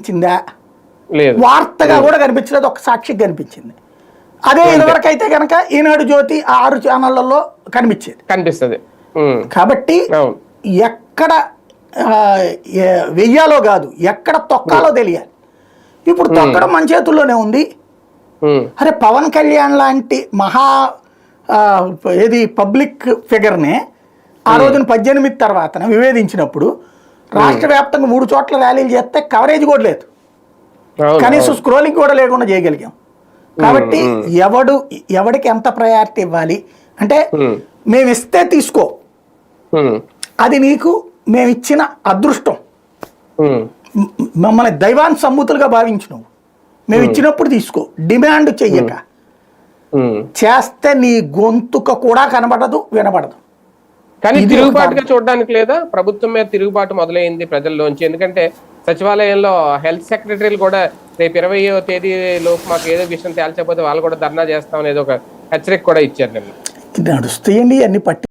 కనిపించిందా? లేదు. వార్తగా కూడా కనిపించలేదు, ఒక సాక్షికి కనిపించింది. అదే ఇదివరకు అయితే కనుక ఈనాడు జ్యోతి 6 ఛానళ్లలో కనిపిస్తుంది. కాబట్టి ఎక్కడ వెయ్యాలో కాదు, ఎక్కడ తొక్కాలో తెలియాలి. ఇప్పుడు తొక్కడం మన చేతుల్లోనే ఉంది. అరే పవన్ కళ్యాణ్ లాంటి మహా ఏది పబ్లిక్ ఫిగర్నే ఆ రోజున 18 తర్వాత వివేదించినప్పుడు రాష్ట్ర వ్యాప్తంగా 3 చోట్ల ర్యాలీలు చేస్తే కవరేజ్ కూడా లేదు, కనీసం స్క్రోలింగ్ కూడా లేకుండా చేయగలిగాం. కాబట్టి ఎవడికి ఎంత ప్రయారిటీ ఇవ్వాలి అంటే, మేము ఇస్తే తీసుకో, అది నీకు మేము ఇచ్చిన అదృష్టం, మమ్మల్ని దైవాన్ని సమ్ముతులుగా భావించినవు, మేము ఇచ్చినప్పుడు తీసుకో, డిమాండ్ చెయ్యక చేస్తే నీ గొంతుక కూడా కనబడదు, వినబడదు. కానీ తిరుగుబాటుగా చూడడానికి లేదా? ప్రభుత్వం మీద తిరుగుబాటు మొదలైంది ప్రజల్లోంచి. ఎందుకంటే సచివాలయంలో హెల్త్ సెక్రటరీలు కూడా రేపు 20వ తేదీలోపు మాకు ఏదో విషయం తేల్చకపోతే వాళ్ళు కూడా ధర్నా చేస్తామనేది ఒక హెచ్చరిక కూడా ఇచ్చారు. నడుస్తాయండి అన్ని పట్టి